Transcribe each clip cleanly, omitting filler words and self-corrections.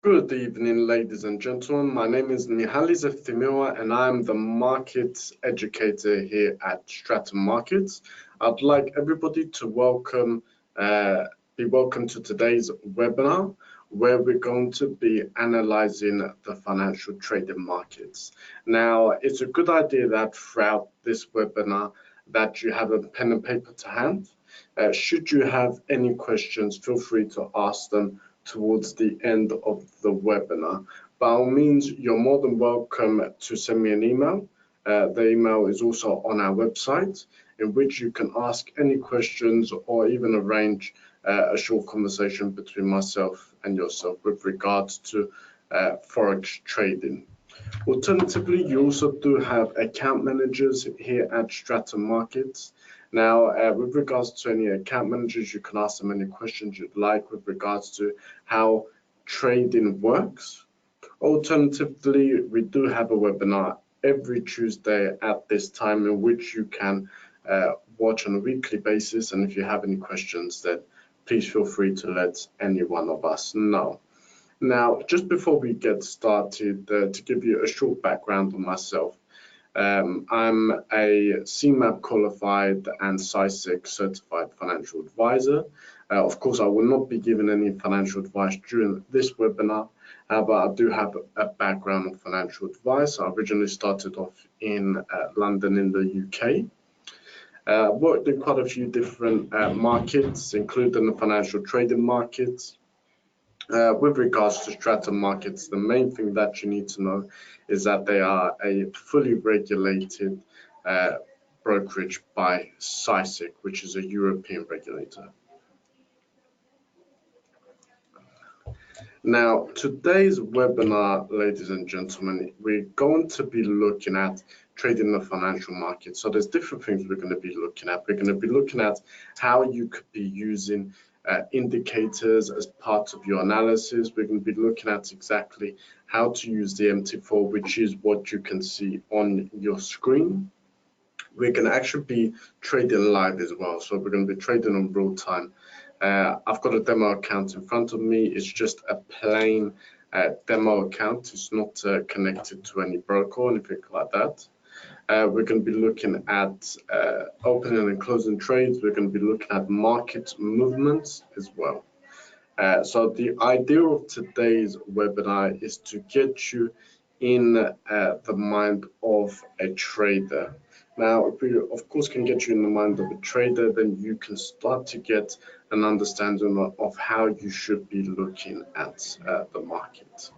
Good evening, ladies and gentlemen. My name is Mihaly Zeftimiwa, and I'm the market educator here at Stratton Markets. I'd like everybody to be welcome to today's webinar, where we're going to be analyzing the financial trading markets. Now, it's a good idea that throughout this webinar that you have a pen and paper to hand. Should you have any questions, feel free to ask them towards the end of the webinar. By all means, you're more than welcome to send me an email. The email is also on our website, in which you can ask any questions or even arrange a short conversation between myself and yourself with regards to forex trading. Alternatively, you also do have account managers here at Stratton Markets. Now, with regards to any account managers, you can ask them any questions you'd like with regards to how trading works. Alternatively, we do have a webinar every Tuesday at this time, in which you can watch on a weekly basis. And if you have any questions, then please feel free to let any one of us know. Now, just before we get started, to give you a short background on myself, I'm a CMAP qualified and SISEC certified financial advisor. Of course, I will not be giving any financial advice during this webinar, but I do have a background in financial advice. I originally started off in London in the UK. Worked in quite a few different markets, including the financial trading markets. With regards to Stratton Markets, the main thing that you need to know is that they are a fully regulated brokerage by SISEC, which is a European regulator. Now, today's webinar, ladies and gentlemen, we're going to be looking at trading the financial market. So there's different things we're going to be looking at. We're going to be looking at how you could be using indicators as part of your analysis. We're going to be looking at exactly how to use the MT4, which is what you can see on your screen. We're going to actually be trading live as well. So we're going to be trading on real time. I've got a demo account in front of me. It's just a plain demo account. It's not connected to any broker or anything like that. We're going to be looking at opening and closing trades. We're going to be looking at market movements as well. So the idea of today's webinar is to get you in the mind of a trader. Now, if we, of course, can get you in the mind of a trader, then you can start to get an understanding of how you should be looking at the market.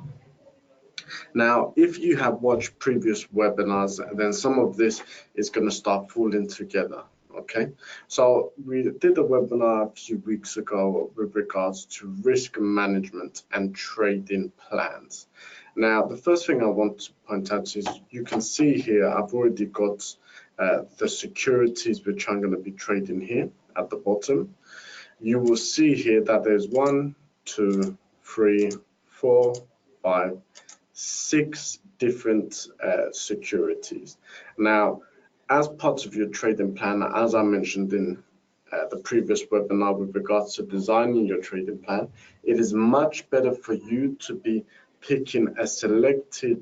Now, if you have watched previous webinars, then some of this is going to start falling together. Okay, so we did a webinar a few weeks ago with regards to risk management and trading plans. Now, the first thing I want to point out is you can see here I've already got the securities which I'm going to be trading here at the bottom. You will see here that there's 1, 2, 3, 4, 5, 6 different securities. Now, as part of your trading plan, as I mentioned in the previous webinar with regards to designing your trading plan, it is much better for you to be picking a selected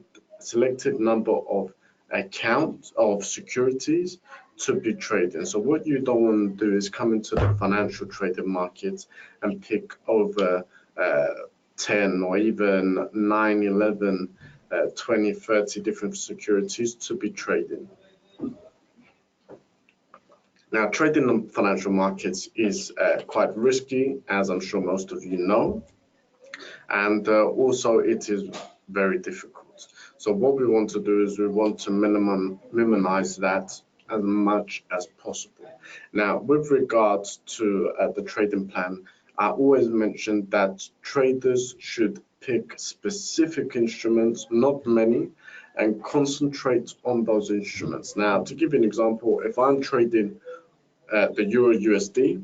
number of accounts of securities to be trading. So what you don't want to do is come into the financial trading markets and pick over 10 or even 9, 11, 20, 30 different securities to be trading. Now, trading in financial markets is quite risky, as I'm sure most of you know, and also it is very difficult. So what we want to do is we want to minimize that as much as possible. Now, with regards to the trading plan, I always mention that traders should pick specific instruments, not many, and concentrate on those instruments. Now, to give you an example, if I'm trading the Euro USD,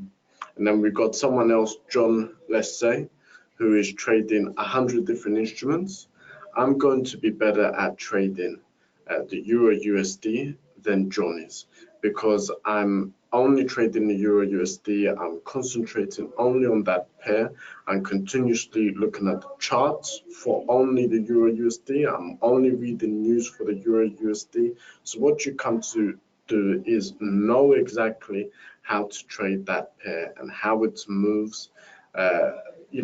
and then we've got someone else, John, let's say, who is trading 100 different instruments, I'm going to be better at trading the Euro USD than John is, because I'm only trading the Euro USD. I'm concentrating only on that pair. I'm continuously looking at the charts for only the Euro USD. I'm only reading news for the Euro USD. So what you come to do is know exactly how to trade that pair and how it moves,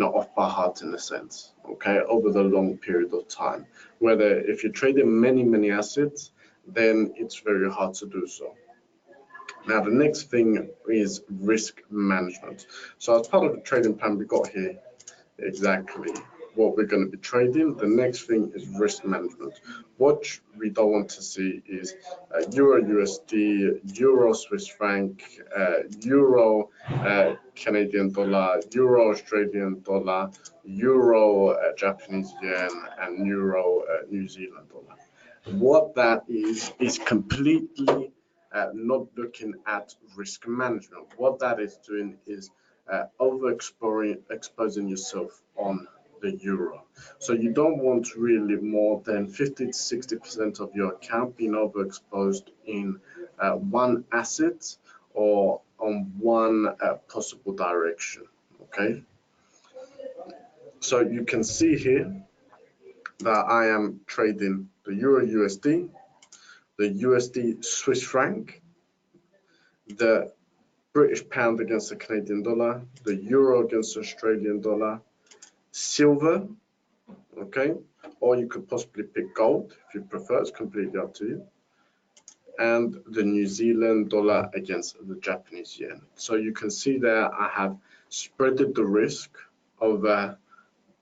off by heart in a sense, okay, over the long period of time. Whether if you're trading many assets, then it's very hard to do so. Now, the next thing is risk management. So as part of the trading plan, we got here exactly what we're going to be trading. The next thing is risk management. What we don't want to see is Euro USD, Euro Swiss franc, Euro Canadian dollar, Euro Australian dollar, Euro Japanese yen, and Euro New Zealand dollar. What that is completely not looking at risk management. What that is doing is exposing yourself on the euro. So you don't want really more than 50 to 60% of your account being overexposed in one asset or on one possible direction. Okay. So you can see here that I am trading the Euro USD, the USD Swiss franc, the British pound against the Canadian dollar, the euro against the Australian dollar, silver, okay, or you could possibly pick gold if you prefer, it's completely up to you, and the New Zealand dollar against the Japanese yen. So you can see there I have spreaded the risk over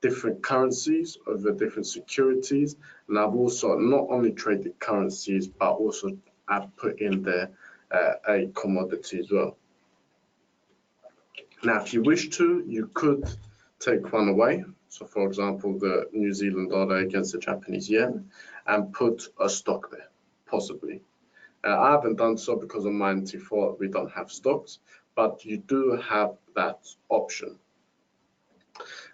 different currencies, over different securities, and I've also not only traded currencies, but also I've put in there a commodity as well. Now, if you wish to, you could take one away. So, for example, the New Zealand dollar against the Japanese yen, and put a stock there, possibly. I haven't done so because on my MT4 we don't have stocks, but you do have that option.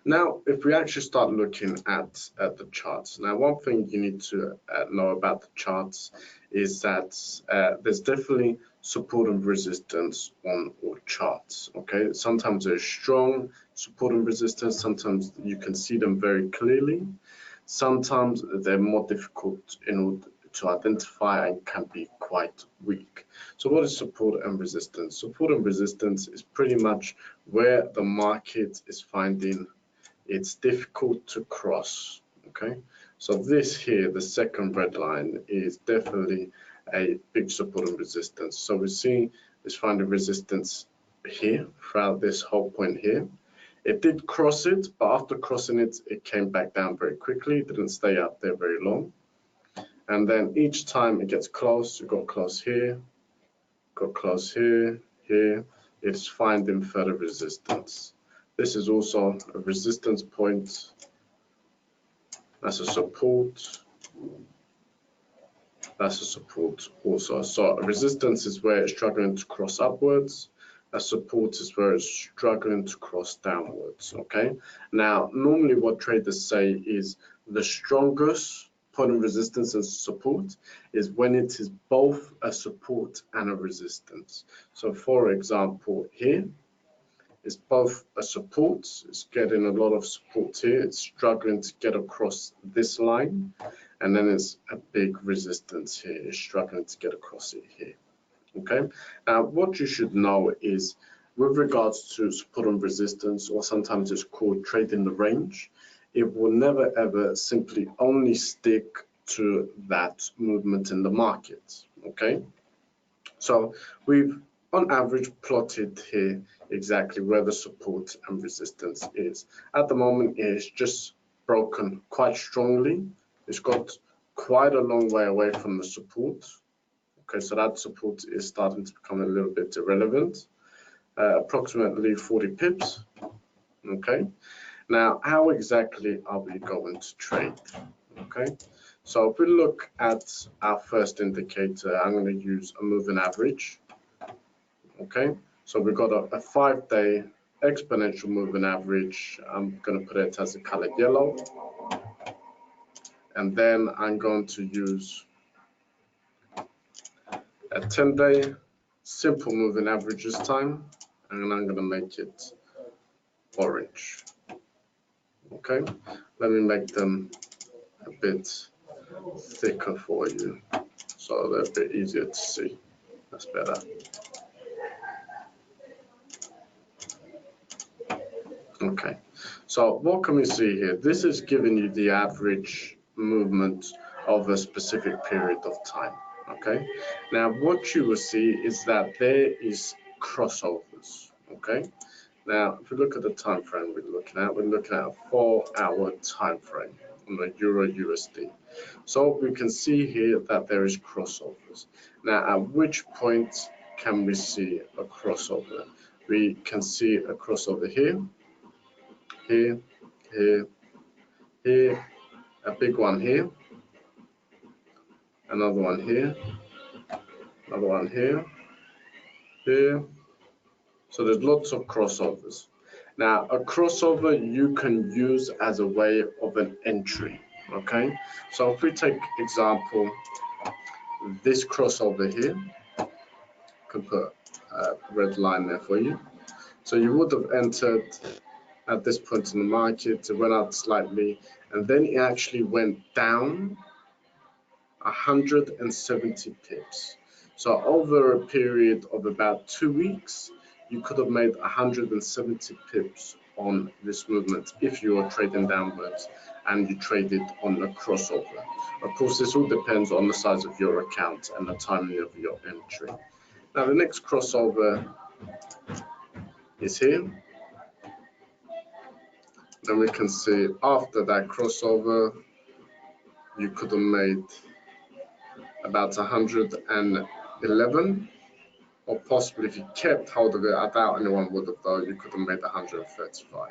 Now, if we actually start looking at the charts, now one thing you need to know about the charts is that there's definitely support and resistance on all charts, okay? Sometimes there's strong support and resistance, sometimes you can see them very clearly, sometimes they're more difficult in order to identify and can be quite weak. So what is support and resistance? Support and resistance is pretty much where the market is finding it's difficult to cross, okay? So this here, the second red line, is definitely a big support and resistance. So we're seeing it's finding resistance here throughout this whole point here. It did cross it, but after crossing it, it came back down very quickly. It didn't stay up there very long. And then each time it gets close, it got close here, got close here, here, it's finding further resistance. This is also a resistance point. That's a support. That's a support also. So a resistance is where it's struggling to cross upwards. A support is where it's struggling to cross downwards, okay? Now, normally what traders say is the strongest point of resistance and support is when it is both a support and a resistance. So for example, here, it's both a support, it's getting a lot of support here, it's struggling to get across this line, and then it's a big resistance here, it's struggling to get across it here, okay? Now, what you should know is, with regards to support and resistance, or sometimes it's called trading the range, it will never ever simply only stick to that movement in the market, okay? So we've on average plotted here exactly where the support and resistance is. At the moment, it's just broken quite strongly. It's got quite a long way away from the support. Okay, so that support is starting to become a little bit irrelevant. Approximately 40 pips. Okay, now how exactly are we going to trade? Okay, so if we look at our first indicator, I'm going to use a moving average. Okay, so we've got a 5-day exponential moving average. I'm going to put it as a colored yellow, and then I'm going to use a 10-day simple moving average this time, and I'm going to make it orange. Okay, let me make them a bit thicker for you so they're a bit easier to see. That's better. Okay, so what can we see here? This is giving you the average movement of a specific period of time. Okay, now what you will see is that there is crossovers. Okay, now if we look at the time frame we're looking at a 4-hour time frame on the Euro USD. So we can see here that there is crossovers. Now at which point can we see a crossover? We can see a crossover here, here, here, here, a big one here, another one here, another one here, here. So there's lots of crossovers. Now, a crossover you can use as a way of an entry, okay? So if we take example, this crossover here, I can put a red line there for you. So you would have entered at this point in the market, it went up slightly, and then it actually went down 170 pips. So over a period of about 2 weeks, you could have made 170 pips on this movement if you are trading downwards and you traded on a crossover. Of course, this all depends on the size of your account and the timing of your entry. Now, the next crossover is here. And we can see after that crossover, you could have made about 111, or possibly if you kept hold of it, I doubt anyone would have though, you could have made 135.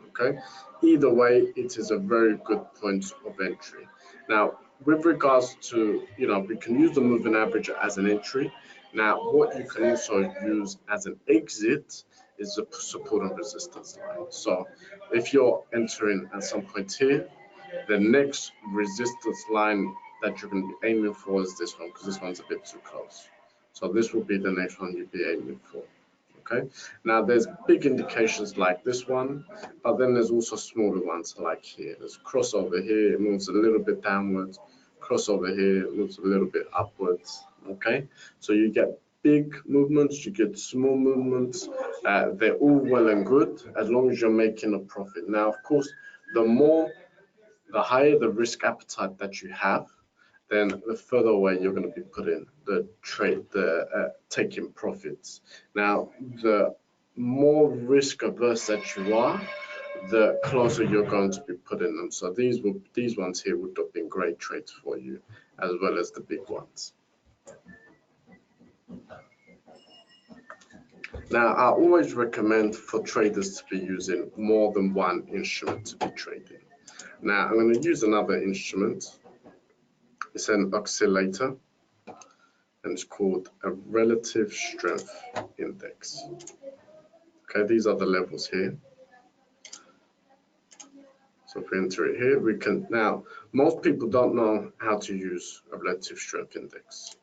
Okay, either way, it is a very good point of entry. Now, with regards to, we can use the moving average as an entry. Now, what you can also use as an exit is the support and resistance line. So if you're entering at some point here, the next resistance line that you're going to be aiming for is this one, because this one's a bit too close. So this will be the next one you'll be aiming for. Okay. Now there's big indications like this one, but then there's also smaller ones like here. There's crossover here, it moves a little bit downwards. Crossover here, it moves a little bit upwards. Okay. So you get big movements, you get small movements. They're all well and good as long as you're making a profit. Now, of course, the higher the risk appetite that you have, then the further away you're going to be putting the trade, taking profits. Now, the more risk averse that you are, the closer you're going to be putting them. So these ones here would have been great trades for you, as well as the big ones. Now, I always recommend for traders to be using more than one instrument to be trading. Now, I'm going to use another instrument. It's an oscillator, and it's called a relative strength index. Okay, these are the levels here. So if we enter it here, we can now, most people don't know how to use a relative strength index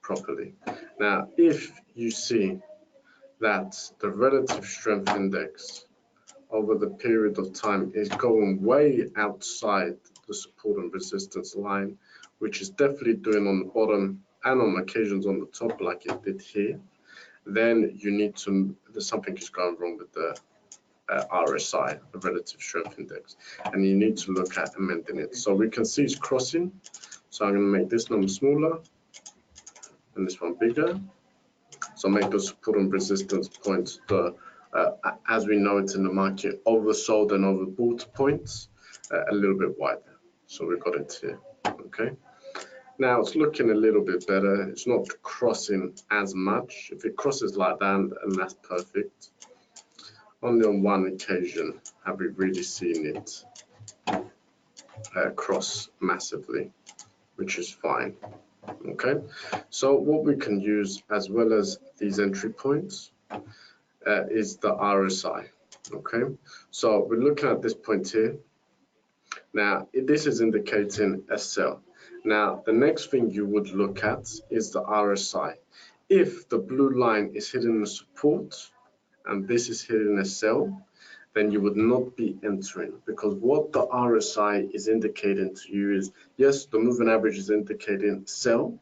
properly. Now, if you see that the relative strength index over the period of time is going way outside the support and resistance line, which is definitely doing on the bottom and on occasions on the top like it did here, then you need to, something is going wrong with the RSI, the relative strength index, and you need to look at amending it. So we can see it's crossing, so I'm going to make this number smaller and this one bigger. So make the support and resistance points, as we know it in the market, oversold and overbought points, a little bit wider. So we've got it here, okay? Now it's looking a little bit better. It's not crossing as much. If it crosses like that, and that's perfect. Only on one occasion have we really seen it cross massively, which is fine. Okay, so what we can use as well as these entry points is the RSI. Okay, so we're looking at this point here. Now this is indicating a sell. Now, the next thing you would look at is the RSI. If the blue line is hitting a support and this is hitting a sell, then you would not be entering, because what the RSI is indicating to you is, yes, the moving average is indicating sell,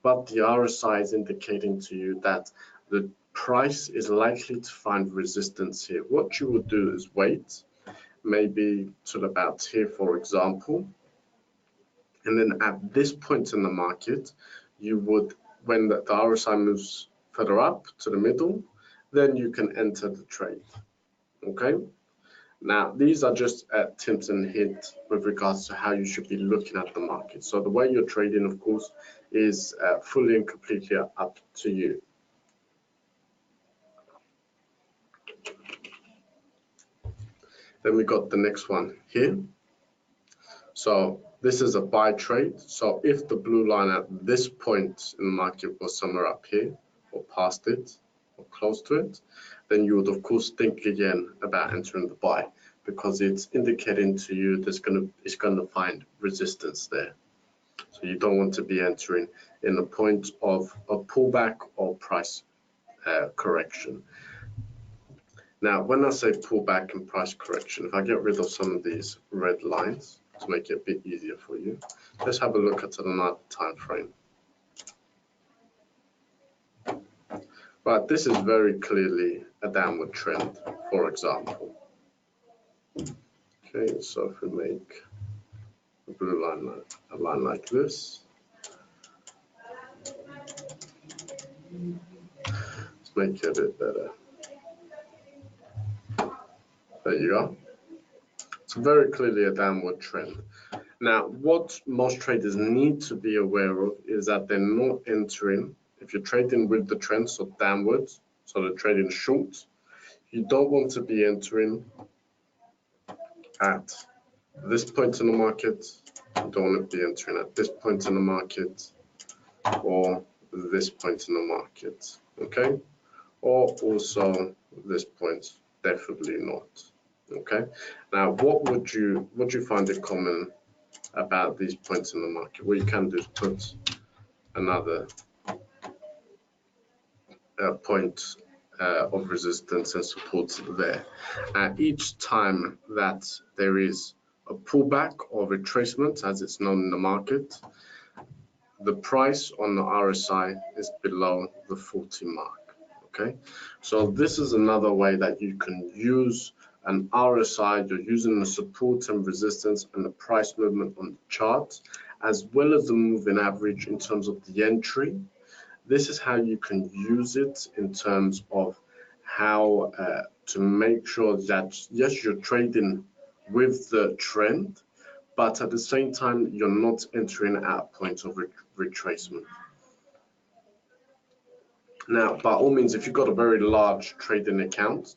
but the RSI is indicating to you that the price is likely to find resistance here. What you would do is wait, maybe till about here, for example, and then at this point in the market, you would, when the RSI moves further up to the middle, then you can enter the trade. Okay. Now, these are just tips and hints with regards to how you should be looking at the market. So the way you're trading, of course, is fully and completely up to you. Then we got the next one here. So this is a buy trade. So if the blue line at this point in the market was somewhere up here or past it or close to it, then you would of course think again about entering the buy, because it's indicating to you it's going to find resistance there. So you don't want to be entering in the point of a pullback or price correction. Now, when I say pullback and price correction, if I get rid of some of these red lines to make it a bit easier for you, let's have a look at another time frame. Right, this is very clearly a downward trend, for example. Okay, so if we make a blue line, a line like this, let's make it a bit better. There you go. It's very clearly a downward trend. Now, what most traders need to be aware of is that they're not entering. If you're trading with the trend, so downwards, so they're trading short, you don't want to be entering at this point in the market. You don't want to be entering at this point in the market or this point in the market, okay? Or also this point, definitely not, okay? Now, what would you find it common about these points in the market? What you can do is put another point of resistance and support there. Each time that there is a pullback or retracement, as it's known in the market, the price on the RSI is below the 40 mark. Okay, so this is another way that you can use an RSI. You're using the support and resistance and the price movement on the chart, as well as the moving average in terms of the entry. This is how you can use it in terms of how to make sure that, yes, you're trading with the trend, but at the same time, you're not entering at a point of retracement. Now, by all means, if you've got a very large trading account,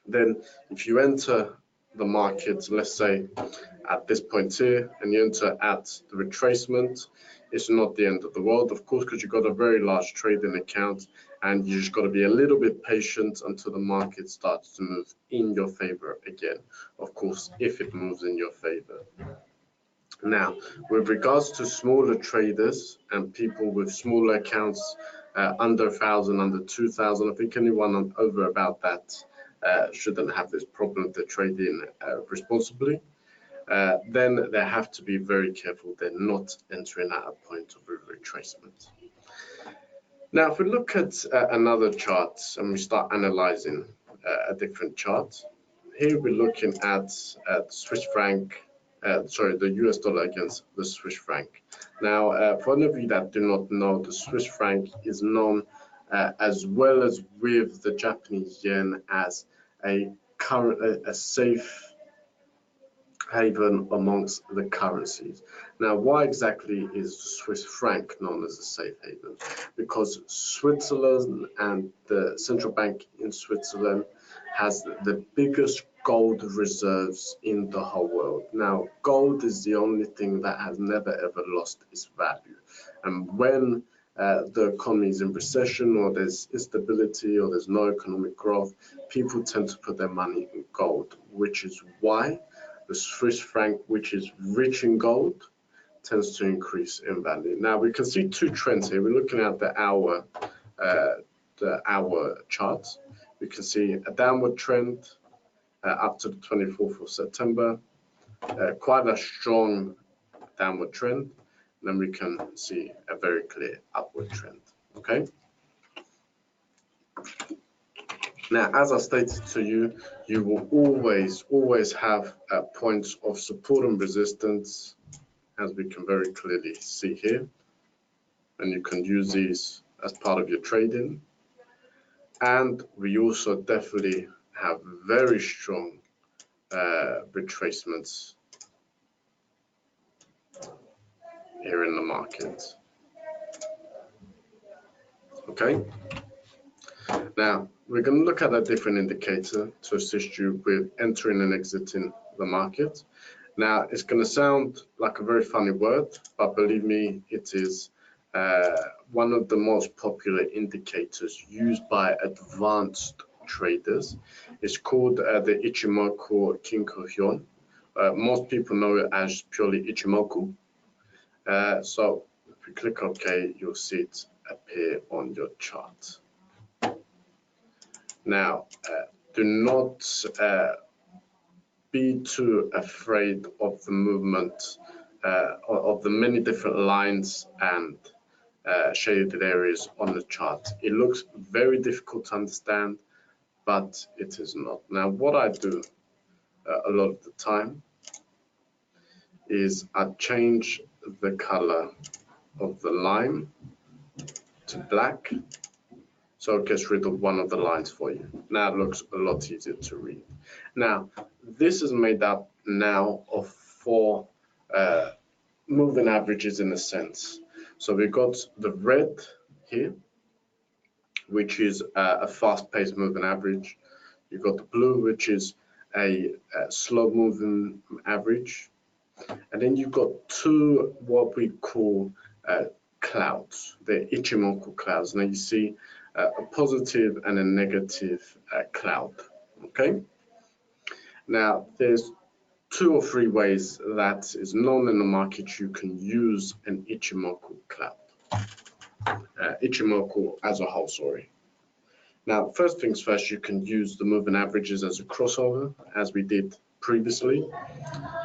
then if you enter the market, let's say at this point here, and you enter at the retracement, it's not the end of the world, of course, because you've got a very large trading account, and you just got to be a little bit patient until the market starts to move in your favor again. Of course, if it moves in your favor. Now, with regards to smaller traders and people with smaller accounts, under 1,000, under 2,000, I think anyone over about that shouldn't have this problem. They're trading responsibly. Then they have to be very careful. They're not entering at a point of retracement. Now, if we look at another chart and we start analyzing a different chart, here we're looking at Swiss franc. The US dollar against the Swiss franc. Now, for any of you that do not know, the Swiss franc is known as well as with the Japanese yen as a safe haven amongst the currencies. Now, why exactly is the Swiss franc known as a safe haven? Because Switzerland and the central bank in Switzerland has the biggest gold reserves in the whole world. Now, gold is the only thing that has never ever lost its value. And when the economy is in recession, or there's instability, or there's no economic growth, people tend to put their money in gold, which is why the Swiss franc, which is rich in gold, tends to increase in value. Now we can see two trends here. We're looking at the hour chart. We can see a downward trend up to the 24th of September, quite a strong downward trend. And then we can see a very clear upward trend. Okay. Now, as I stated to you, you will always have points of support and resistance, as we can very clearly see here. And you can use these as part of your trading. And we also definitely have very strong retracements here in the market. Okay. Now, we're going to look at a different indicator to assist you with entering and exiting the market. Now, it's going to sound like a very funny word, but believe me, it is one of the most popular indicators used by advanced traders. It's called the Ichimoku Kinko Hyon. Most people know it as purely Ichimoku. So if you click OK, you'll see it appear on your chart. Now, do not be too afraid of the movement of the many different lines and shaded areas on the chart. It looks very difficult to understand, but it is not. Now, what I do a lot of the time is I change the color of the line to black, so it gets rid of one of the lines for you. Now it looks a lot easier to read. Now, this is made up now of 4 moving averages in a sense. So we've got the red here, which is a fast-paced moving average. You've got the blue, which is a slow-moving average. And then you've got 2 what we call clouds, the Ichimoku clouds. Now you see a positive and a negative cloud. Okay. Now there's 2 or 3 ways that is known in the market you can use an Ichimoku cloud. Ichimoku as a whole, sorry. Now, first things first, you can use the moving averages as a crossover, as we did previously.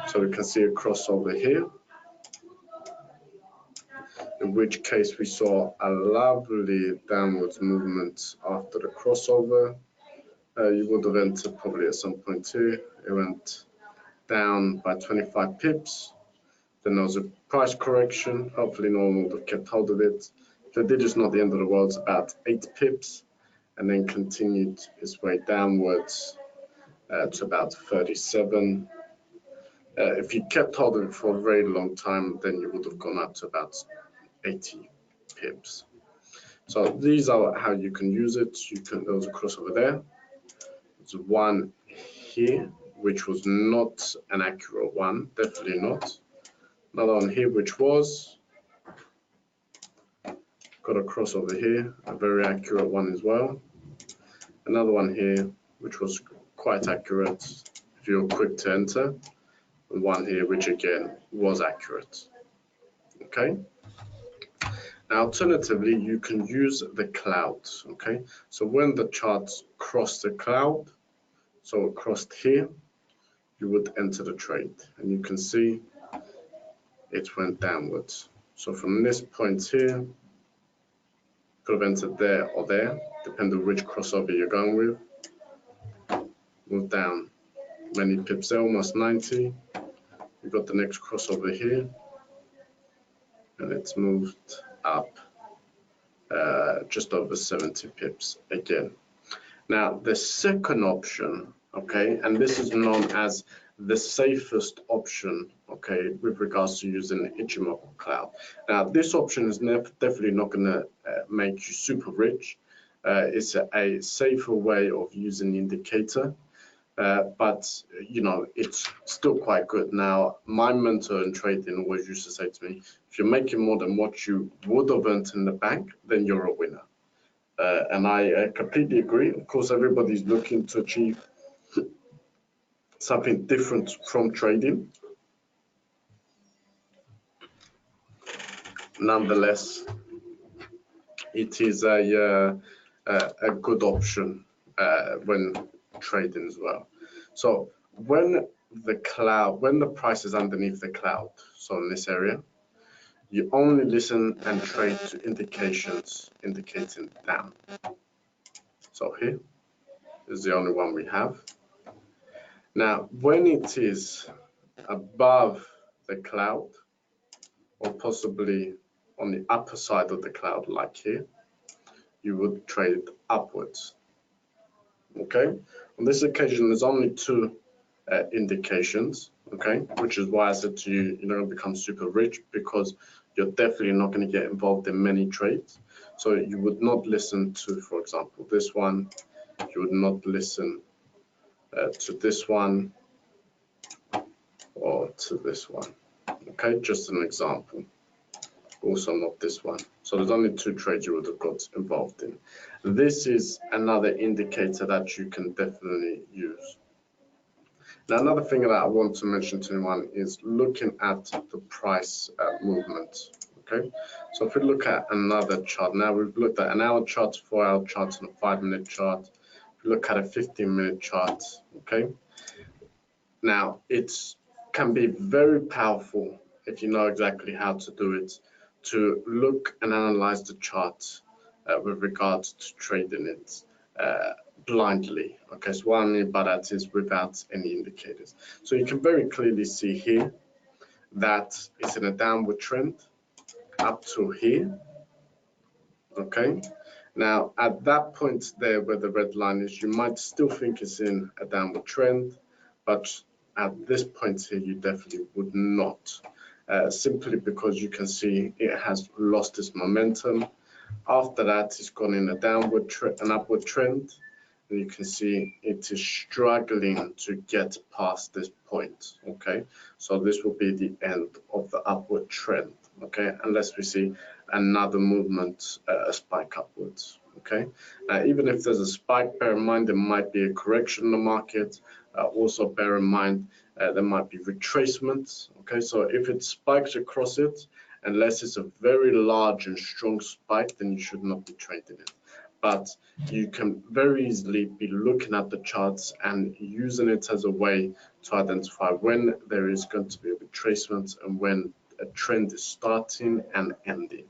So we can see a crossover here, in which case we saw a lovely downwards movement after the crossover. You would have entered probably at some point here. It went down by 25 pips. Then there was a price correction. Hopefully no one would have kept hold of it. If they did, it's not the end of the world. It's about 8 pips, and then continued its way downwards to about 37. If you kept hold of it for a very long time, then you would have gone up to about 80 pips. So these are how you can use it. There was a crossover there. There's one here, which was not an accurate one, definitely not. Another one here, which was. Got a crossover here, a very accurate one as well. Another one here, which was quite accurate if you're quick to enter. And one here, which again was accurate. Okay. Now, alternatively, you can use the clouds. Okay. So when the charts cross the cloud, so it crossed here, you would enter the trade, and you can see it went downwards. So from this point here, could have entered there or there, depending on which crossover you're going with. Move down many pips there, almost 90. We've got the next crossover here, and it's moved up just over 70 pips again. Now, the second option, okay, and this is known as the safest option, okay, with regards to using the Ichimoku cloud. Now, this option is definitely not going to make you super rich. It's a safer way of using the indicator, but you know, it's still quite good. Now, my mentor in trading always used to say to me, if you're making more than what you would have earned in the bank, then you're a winner. And I completely agree. Of course, everybody's looking to achieve something different from trading. nonetheless, it is a good option when trading as well. So when the price is underneath the cloud, so in this area, you only listen and trade to indications indicating down. So here is the only one we have. Now, when it is above the cloud, or possibly on the upper side of the cloud, like here, you would trade upwards. Okay, on this occasion, there's only two indications, okay, which is why I said to you, you're not going to become super rich, because you're definitely not going to get involved in many trades. So you would not listen to, for example, this one. You would not listen to this one or to this one. Okay, just an example. Also not this one. So there's only two trades you would have got involved in. This is another indicator that you can definitely use. Now, another thing that I want to mention to anyone is looking at the price movement. Okay, so if we look at another chart, now we've looked at an hour chart, 4 hour chart, and a 5-minute chart. If we look at a 15-minute chart, okay, now it can be very powerful if you know exactly how to do it, to look and analyze the chart with regards to trading it blindly. Okay, so what I mean by that is without any indicators. So you can very clearly see here that it's in a downward trend up to here. Okay, now at that point there where the red line is, you might still think it's in a downward trend, but at this point here you definitely would not, simply because you can see it has lost its momentum. After that, it's gone in an upward trend, and you can see it is struggling to get past this point. Okay, so this will be the end of the upward trend. Okay, unless we see another movement, a spike upwards. Okay, now even if there's a spike, bear in mind there might be a correction in the market. Also bear in mind there might be retracements. Okay, so if it spikes across it, unless it's a very large and strong spike, then you should not be trading it. But you can very easily be looking at the charts and using it as a way to identify when there is going to be a retracement and when a trend is starting and ending.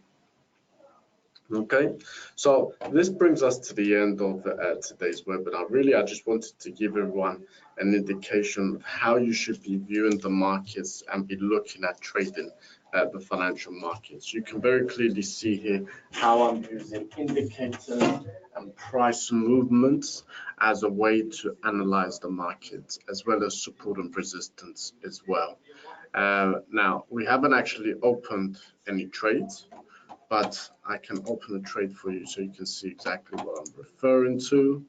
Okay, so this brings us to the end of today's webinar. Really, I just wanted to give everyone an indication of how you should be viewing the markets and be looking at trading the financial markets. You can very clearly see here how I'm using indicators and price movements as a way to analyze the market, as well as support and resistance as well. Now, we haven't actually opened any trades, but I can open a trade for you so you can see exactly what I'm referring to.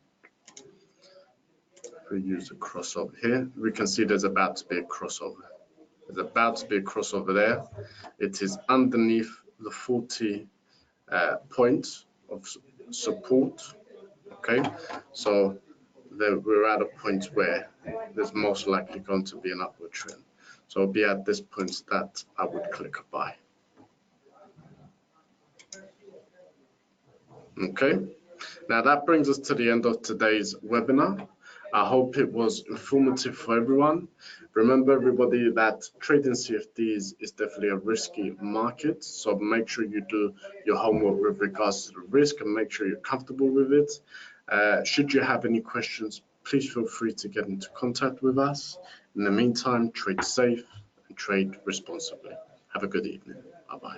If we use a crossover here, we can see there's about to be a crossover. There's about to be a crossover there. It is underneath the 40 point of support. Okay, so we're at a point where there's most likely going to be an upward trend. So it'll be at this point that I would click a buy. Okay, now that brings us to the end of today's webinar. I hope it was informative for everyone. Remember, everybody, that trading CFDs is definitely a risky market, so make sure you do your homework with regards to the risk and make sure you're comfortable with it. Should you have any questions, please feel free to get into contact with us. In the meantime, trade safe and trade responsibly. Have a good evening. Bye-bye.